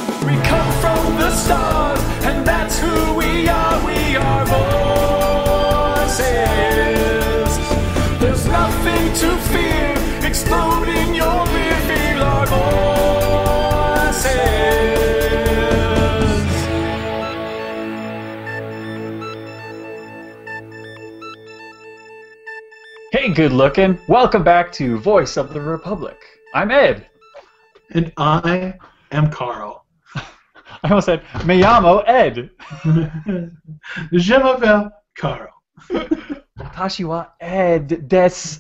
We come from the stars, and that's who we are. We are voices. There's nothing to fear. Explode in your rear. Feel our voices. Hey, good looking. Welcome back to Voice of the Republic. I'm Ed. And I am Carl. I almost said, me llamo Ed. Je m'appelle Carl. Watashi wa Ed desu.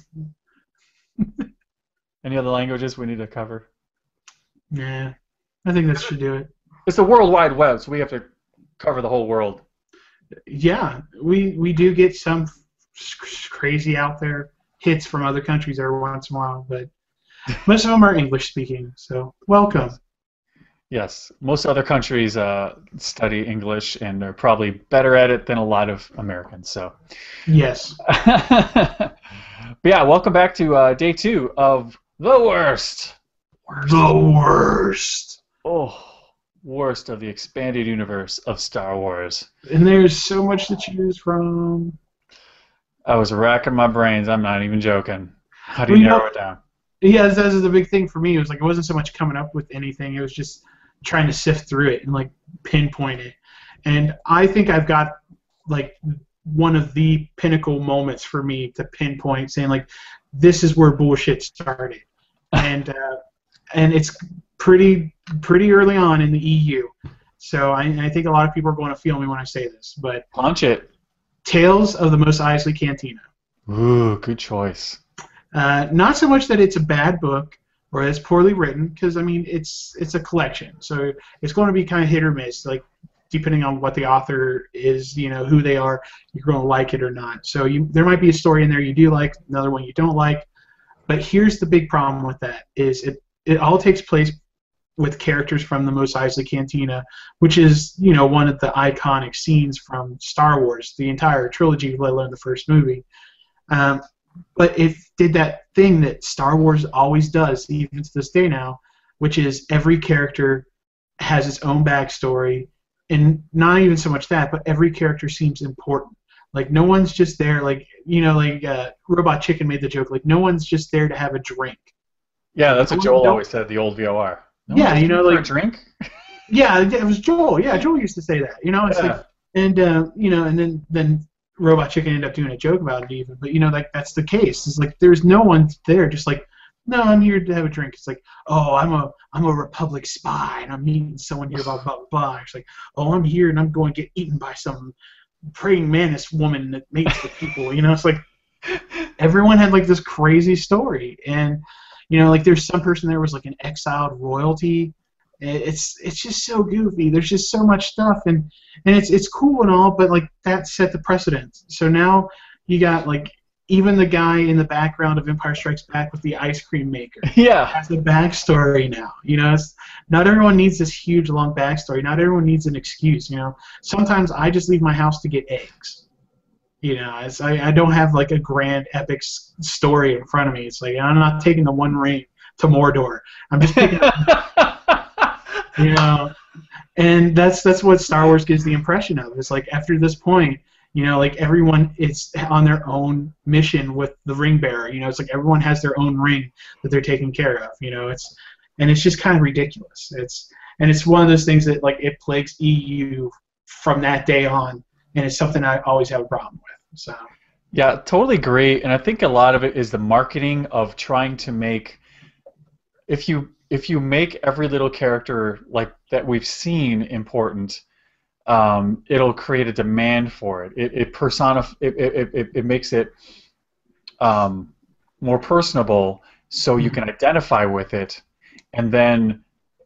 Any other languages we need to cover? Yeah, I think that should do it. It's the World Wide Web, so we have to cover the whole world. Yeah, we do get some crazy out there hits from other countries every once in a while, but most of them are English speaking, so welcome. Yes, most other countries study English, and they're probably better at it than a lot of Americans. So, yes. But yeah, welcome back to day 2 of the worst. The worst. Oh, worst of the expanded universe of Star Wars. And there's so much to choose from. I was racking my brains. I'm not even joking. How do you narrow it down? Yeah, that was the big thing for me. It was like it wasn't so much coming up with anything. It was just trying to sift through it and like pinpoint it. And I think I've got like one of the pinnacle moments for me to pinpoint, saying like, this is where bullshit started, and it's pretty early on in the EU. So I think a lot of people are going to feel me when I say this, but Punch it. Tales of the Mos Eisley Cantina. Ooh, good choice. Not so much that it's a bad book or it's poorly written, because I mean it's a collection, so it's going to be kind of hit or miss, like depending on what the author is, you know, who they are, you're going to like it or not. So there might be a story in there you do like, another one you don't like, but here's the big problem with that: is it all takes place with characters from the Mos Eisley Cantina, which is, you know, one of the iconic scenes from Star Wars, the entire trilogy, let alone the first movie. But it did that thing that Star Wars always does, even to this day now, which is every character has its own backstory, and not even so much that, but every character seems important. Like, no one's just there, like, you know, like Robot Chicken made the joke, like, no one's just there to have a drink. Yeah, that's what Joel always said, the old VOR. No yeah, you know, like, a drink? Yeah, it was Joel. Yeah, Joel used to say that. You know, it's like, and you know, and then Robot Chicken ended up doing a joke about it even. But you know, like, that's the case. It's like there's no one there, just like, no, I'm here to have a drink. It's like, oh, I'm a Republic spy, and I'm meeting someone here about blah, blah, blah. It's like, oh, I'm here and I'm going to get eaten by some praying mantis woman that mates with people. You know, it's like everyone had like this crazy story, and you know, like there's some person there was like an exiled royalty. It's just so goofy. There's just so much stuff, and it's cool and all, but like that set the precedent. So now you got like even the guy in the background of Empire Strikes Back with the ice cream maker. Yeah, has a backstory now. You know, not everyone needs this huge long backstory. Not everyone needs an excuse. You know, sometimes I just leave my house to get eggs. You know, I don't have like a grand epic story in front of me. It's like I'm not taking the One Ring to Mordor. I'm just picking up. You know, and that's what Star Wars gives the impression of. It's like after this point, you know, like everyone is on their own mission with the ring bearer. You know, it's like everyone has their own ring that they're taking care of. You know, it's just kind of ridiculous. It's one of those things that like it plagues EU from that day on, and it's something I always have a problem with. So. Yeah, totally agree, and I think a lot of it is the marketing of trying to make. If you make every little character like that we've seen important, it'll create a demand for it. It makes it more personable, so you can identify with it, and then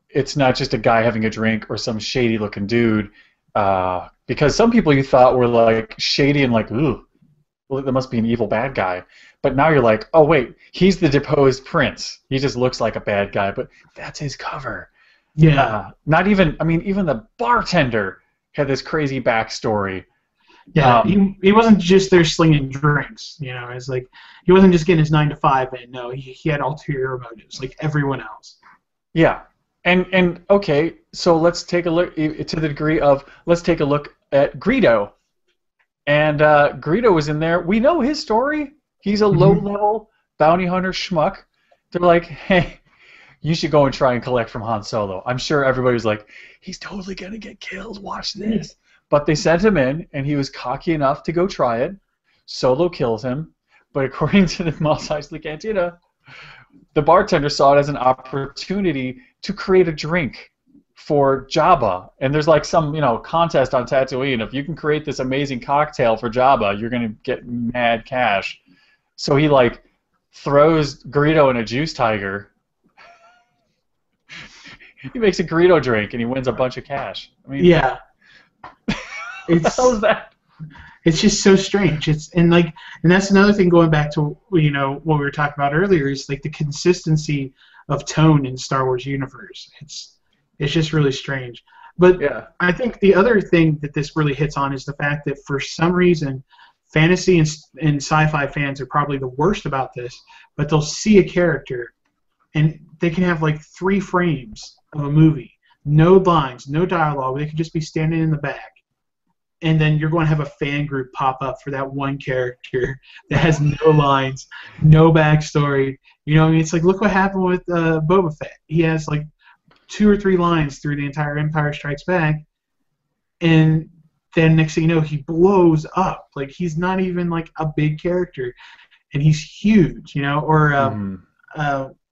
it's not just a guy having a drink or some shady-looking dude. Because some people you thought were like shady and like, ooh, well, there must be an evil bad guy. But now you're like, oh wait, he's the deposed prince. He just looks like a bad guy, but that's his cover. Yeah. Not even, I mean, even the bartender had this crazy backstory. Yeah, he wasn't just there slinging drinks. You know, it's like he wasn't just getting his 9 to 5 in. No, he had ulterior motives, like everyone else. Yeah, And okay, so let's take a look to the degree of let's take a look at Greedo. And Greedo was in there. We know his story. He's a low-level bounty hunter schmuck. They're like, hey, you should go and try and collect from Han Solo. I'm sure everybody was like, he's totally going to get killed. Watch this. But they sent him in, and he was cocky enough to go try it. Solo kills him. But according to the Mos Eisley Cantina, the bartender saw it as an opportunity to create a drink for Jabba. And there's like some, contest on Tatooine. If you can create this amazing cocktail for Jabba, you're going to get mad cash. So he, throws Greedo in a juice tiger. He makes a Greedo drink, and he wins a bunch of cash. I mean, yeah. What the hell is that? It's just so strange. And that's another thing going back to what we were talking about earlier is the consistency of tone in the Star Wars universe. It's just really strange. But yeah. I think the other thing that this really hits on is the fact that for some reason fantasy and sci-fi fans are probably the worst about this, but they'll see a character and they can have 3 frames of a movie, no lines, no dialogue. They could just be standing in the back. And then you're going to have a fan group pop up for that one character that has no lines, no backstory. It's look what happened with Boba Fett. He has 2 or 3 lines through the entire Empire Strikes Back, and then next thing you know, he blows up. He's not even a big character, and he's huge. Or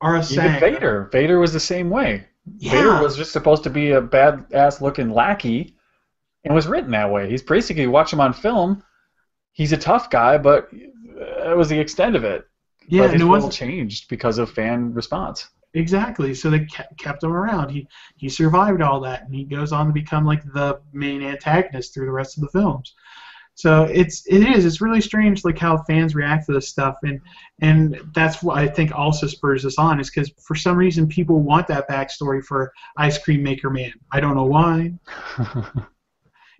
Aura Sang. Even Vader was the same way. Yeah. Vader was just supposed to be a badass looking lackey. And was written that way. He's basically, you watch him on film, he's a tough guy, but that was the extent of it. Yeah, but his and role changed because of fan response. Exactly. So they kept him around. He survived all that, and he goes on to become the main antagonist through the rest of the films. So it's really strange how fans react to this stuff, and that's what I think also spurs us on, is because for some reason people want that backstory for Ice Cream Maker Man. I don't know why.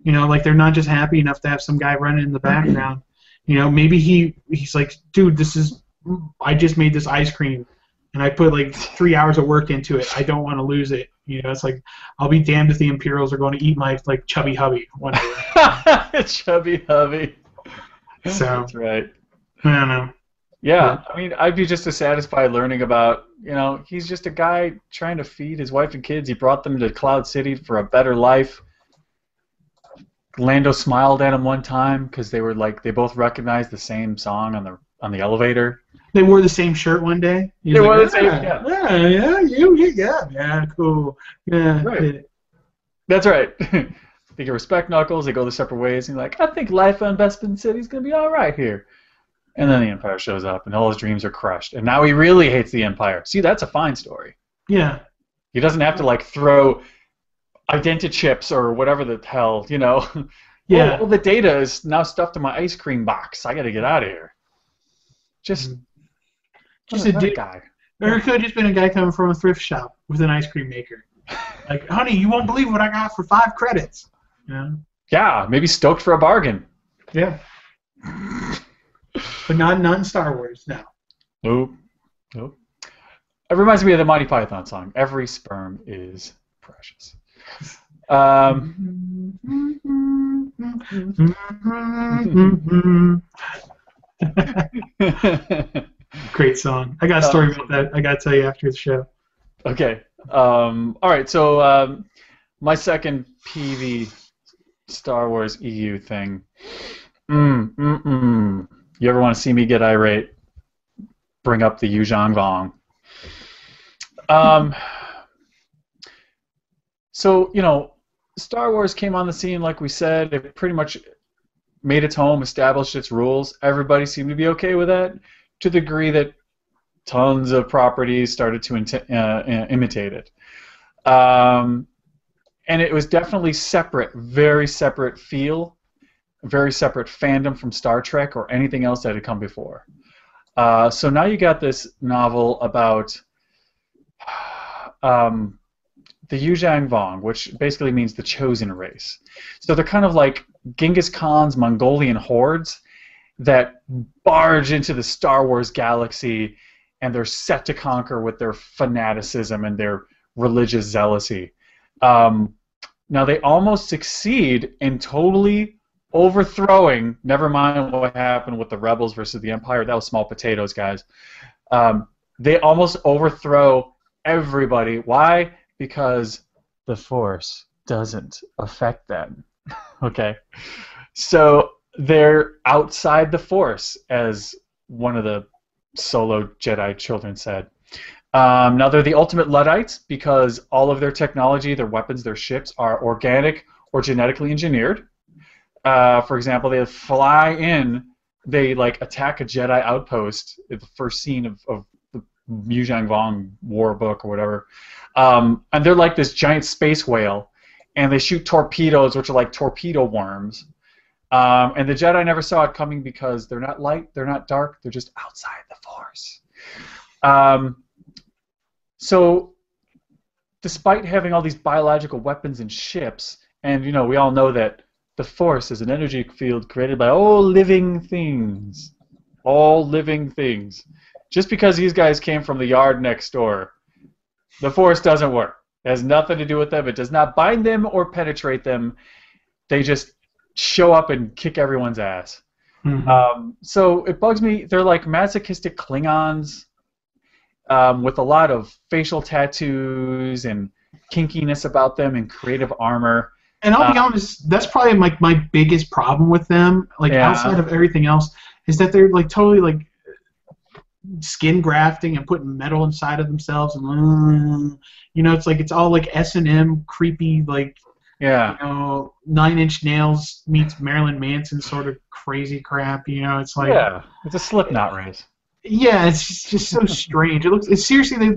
They're not just happy enough to have some guy running in the background. Maybe he's like, dude, I just made this ice cream, and I put 3 hours of work into it. I don't want to lose it. It's I'll be damned if the Imperials are going to eat my chubby hubby one day. Chubby hubby. So that's right. I don't know. Yeah, I mean, I'd be just as satisfied learning about, he's just a guy trying to feed his wife and kids. He brought them to Cloud City for a better life. Lando smiled at him one time because they both recognized the same song on the elevator. They wore the same shirt one day. They wore the same. Yeah, cool. Yeah, right. That's right. They get respect knuckles. They go their separate ways. And you're like, I think life on Bespin City is gonna be all right here. And then the Empire shows up, and all his dreams are crushed. And now he really hates the Empire. See, that's a fine story. Yeah. He doesn't have to throw Identichips or whatever the hell, Yeah. All the data is now stuffed in my ice cream box. I got to get out of here. Just a dude guy. Or it could have just been a guy coming from a thrift shop with an ice cream maker. Honey, you won't believe what I got for 5 credits. Yeah, maybe stoked for a bargain. Yeah. But not in Star Wars, no. Nope. It reminds me of the Monty Python song. Every sperm is precious. Great song. I got a story about that. I got to tell you after the show. Okay. All right. So my second PV Star Wars EU thing. You ever want to see me get irate? Bring up the Yuuzhan Vong. So, Star Wars came on the scene, like we said. It pretty much made its home, established its rules. Everybody seemed to be okay with that, to the degree that tons of properties started to imitate it. And it was definitely separate, very separate feel, very separate fandom from Star Trek or anything else that had come before. So now you got this novel about the Yuuzhan Vong, which basically means the chosen race. So they're kind of like Genghis Khan's Mongolian hordes that barge into the Star Wars galaxy, and they're set to conquer with their fanaticism and their religious zealousy. Now they almost succeed in totally overthrowing. Never mind what happened with the rebels versus the Empire. That was small potatoes, guys. They almost overthrow everybody. Why? Because the Force doesn't affect them. Okay, so they're outside the Force, as one of the Solo Jedi children said. Now they're the ultimate Luddites because all of their technology, their weapons, their ships are organic or genetically engineered. For example, they fly in, they like attack a Jedi outpost at the first scene of the Yuuzhan Vong war book or whatever, and they're like this giant space whale, and they shoot torpedoes, which are like torpedo worms. And the Jedi never saw it coming because they're not light, they're not dark, they're just outside the Force. So, despite having all these biological weapons and ships, and you know, we all know that the Force is an energy field created by all living things. All living things. Just because these guys came from the yard next door, the Force doesn't work. It has nothing to do with them. It does not bind them or penetrate them. They just show up and kick everyone's ass. Mm-hmm. So it bugs me. They're like masochistic Klingons with a lot of facial tattoos and kinkiness about them and creative armor. And I'll be honest, that's probably like my biggest problem with them. Like outside of everything else, is that they're like totally like skin grafting and putting metal inside of themselves, and you know, it's like it's all like S&M creepy, like you know, 9 Inch Nails meets Marilyn Manson sort of crazy crap. You know, it's like it's a Slipknot race. Yeah, it's just so strange. It's seriously they.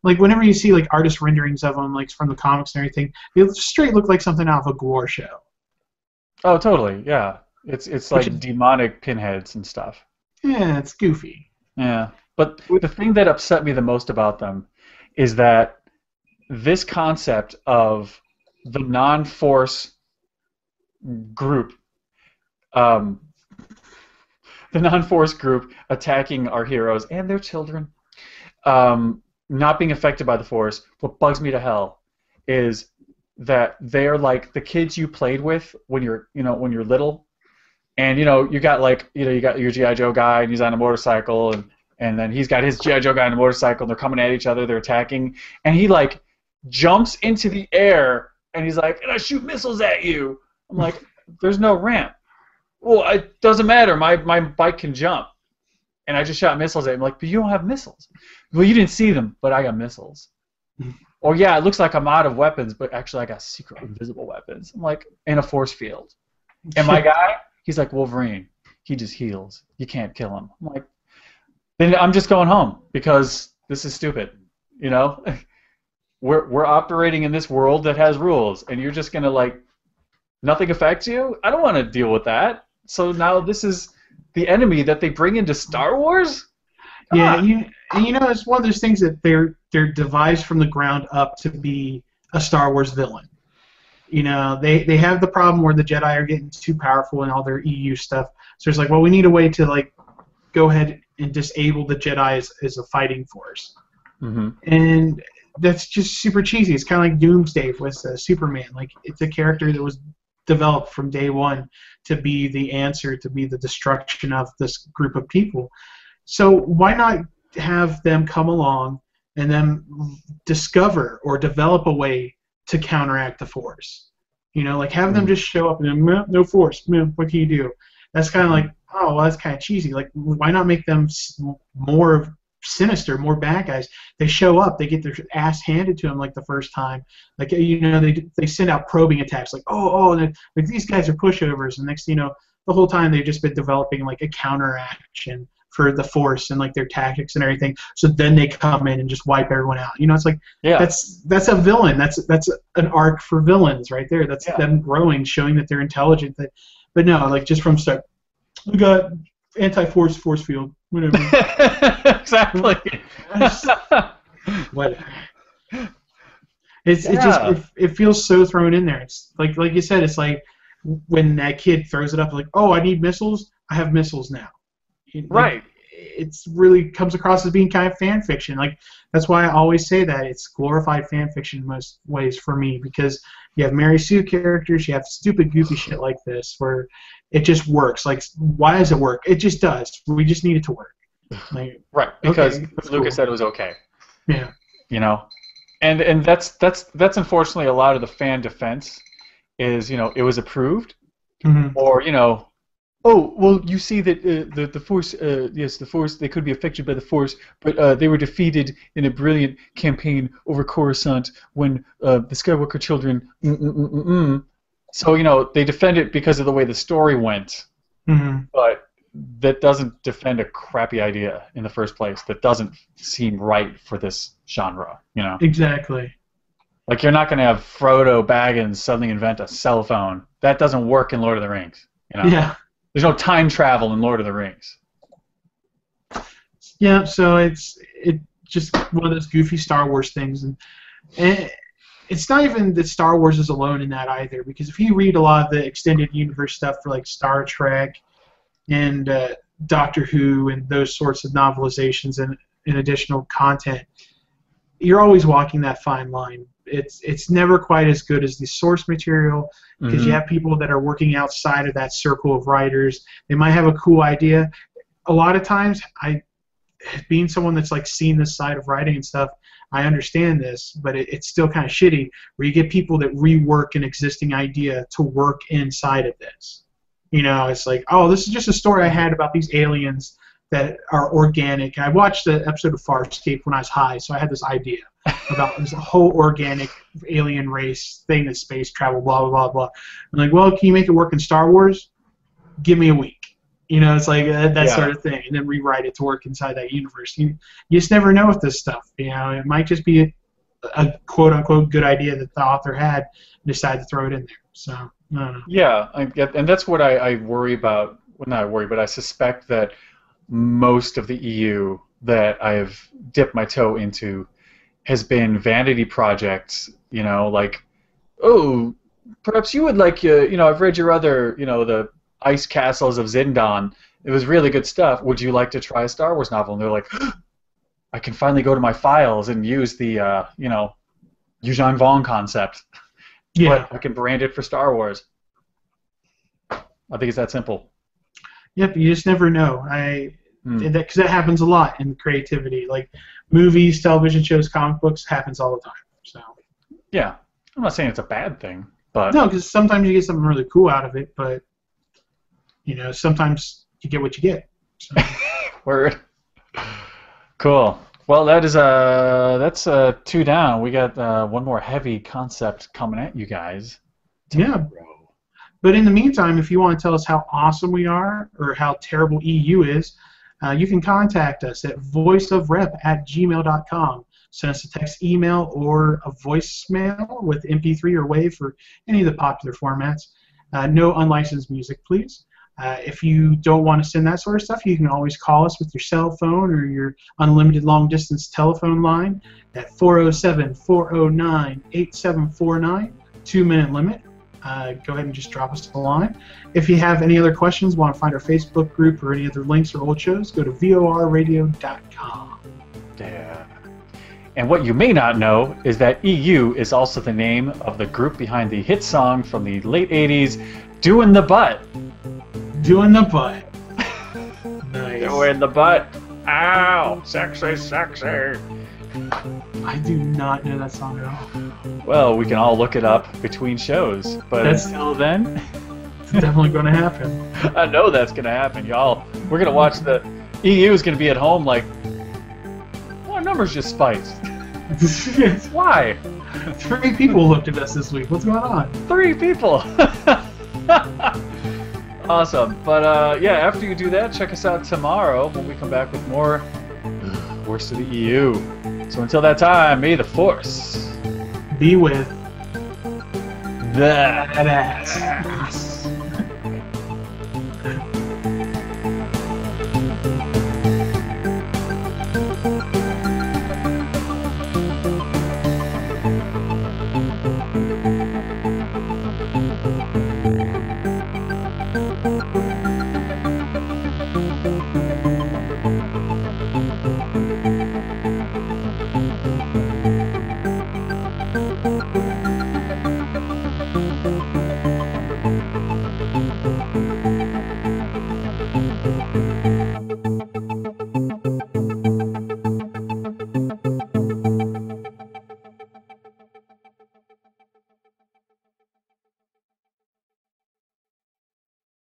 Like, whenever you see, like, artist renderings of them, like, from the comics and everything, they straight look like something out of a gore show. Oh, totally, yeah. It's like demonic pinheads and stuff. Yeah, it's goofy. Yeah, but the thing that upset me the most about them is that this concept of the non-Force group, the non-Force group attacking our heroes and their children, not being affected by the Force, what bugs me to hell is that they're like the kids you played with when you're little, and you got your G.I. Joe guy and he's on a motorcycle, and then he's got his G.I. Joe guy on a motorcycle and they're coming at each other, they're attacking, and he like jumps into the air and he's like, and I shoot missiles at you. I'm like, there's no ramp. Well, it doesn't matter. My bike can jump. And I just shot missiles at him. Like, but you don't have missiles. Well, you didn't see them, but I got missiles. Or yeah, it looks like I'm out of weapons, but actually I got secret invisible weapons. I'm like, in a force field. And my guy, he's like Wolverine. He just heals. You can't kill him. I'm like, then I'm just going home because this is stupid. You know, we're operating in this world that has rules, and you're just gonna like, nothing affects you. I don't want to deal with that. So now this is the enemy that they bring into Star Wars? Come on. You know, it's one of those things that they're devised from the ground up to be a Star Wars villain. You know, they have the problem where the Jedi are getting too powerful and all their EU stuff. So it's like, well, we need a way to like go ahead and disable the Jedi as a fighting force. Mm-hmm. And that's just super cheesy. It's kind of like Doomsday with Superman. Like, it's a character that was developed from day one to be the answer, to be the destruction of this group of people. So why not have them come along and then discover or develop a way to counteract the Force? You know, like have them just show up and then, no Force, what can you do? That's kind of like, oh, well, that's kind of cheesy. Like, why not make them more sinister, more bad guys? They show up, they get their ass handed to them like the first time. Like, you know, they send out probing attacks. Like, like these guys are pushovers, and next thing you know, the whole time they've just been developing like a counteraction for the Force and like their tactics and everything. So then they come in and just wipe everyone out. You know, it's like that's a villain. That's an arc for villains right there. That's them growing, showing that they're intelligent. But no, like just from start, we got anti-force force field. Whatever. Exactly. Whatever. It feels so thrown in there. It's like you said. It's like when that kid throws it up, like, oh, I need missiles. I have missiles now. Right. it's really comes across as being kind of fan fiction. Like, that's why I always say that it's glorified fan fiction in most ways for me, because you have Mary Sue characters, you have stupid, goofy shit like this where it just works. Like, why does it work? It just does. We just need it to work. Like, right, because okay, Lucas cool. said it was okay. Yeah. You know, and that's unfortunately a lot of the fan defense is, you know, it was approved, or, you know, oh, well, you see that the Force, yes, the Force, they could be affected by the Force, but they were defeated in a brilliant campaign over Coruscant when the Skywalker children, So, you know, they defend it because of the way the story went, but that doesn't defend a crappy idea in the first place. That doesn't seem right for this genre, you know? Exactly. Like, you're not going to have Frodo Baggins suddenly invent a cell phone. That doesn't work in Lord of the Rings, you know? Yeah. There's no time travel in Lord of the Rings. Yeah, so it's just one of those goofy Star Wars things, and it's not even that Star Wars is alone in that either, because if you read a lot of the extended universe stuff for like Star Trek and Doctor Who and those sorts of novelizations and additional content, you're always walking that fine line. It's never quite as good as the source material, because you have people that are working outside of that circle of writers. They might have a cool idea. A lot of times, being someone that's like seen this side of writing and stuff, I understand this, but it's still kind of shitty where you get people that rework an existing idea to work inside of this. You know, it's like, oh, this is just a story I had about these aliens that are organic. I watched the episode of Farscape when I was high, so I had this idea about this whole organic alien race thing that's space travel, blah, blah, blah, blah. I'm like, well, can you make it work in Star Wars? Give me a week. You know, it's like that sort of thing, and then rewrite it to work inside that universe. You just never know with this stuff. You know, it might just be a quote-unquote good idea that the author had and decided to throw it in there. So, I don't know. Yeah, and that's what I worry about. Well, not worry, but I suspect that most of the EU that I've dipped my toe into has been vanity projects, you know, like, oh, perhaps you would like, you know, I've read your other, you know, the Ice Castles of Zindan. It was really good stuff. Would you like to try a Star Wars novel? And they're like, I can finally go to my files and use the, you know, Yuuzhan Vong concept. Yeah. But I can brand it for Star Wars. I think it's that simple. Yep, you just never know. Because that happens a lot in creativity. Like movies, television shows, comic books, happens all the time. So. Yeah, I'm not saying it's a bad thing, but no, because sometimes you get something really cool out of it, but you know, sometimes you get what you get. So. Word. Cool. Well, that's 2 down. We got one more heavy concept coming at you guys. Yeah. But in the meantime, if you want to tell us how awesome we are or how terrible EU is, you can contact us at voiceofrep@gmail.com. Send us a text, email, or a voicemail with MP3 or WAV for any of the popular formats. No unlicensed music, please. If you don't want to send that sort of stuff, you can always call us with your cell phone or your unlimited long-distance telephone line at 407-409-8749, 2-minute limit. Go ahead and just drop us a line. If you have any other questions, want to find our Facebook group or any other links or old shows, go to vorradio.com. Yeah. And what you may not know is that EU is also the name of the group behind the hit song from the late 80s, Doing the Butt. Doing the Butt. Nice. Doing the Butt. Ow! Sexy, sexy. I do not know that song at all. Well, we can all look it up between shows, but until then, it's definitely going to happen. I know that's going to happen, y'all. We're going to watch the EU is going to be at home like, well, our numbers just spiked. Why? 3 people looked at us this week. What's going on? 3 people. Awesome. But yeah, after you do that, check us out tomorrow when we come back with more Worst of the EU. So until that time, may the Force be with that ass.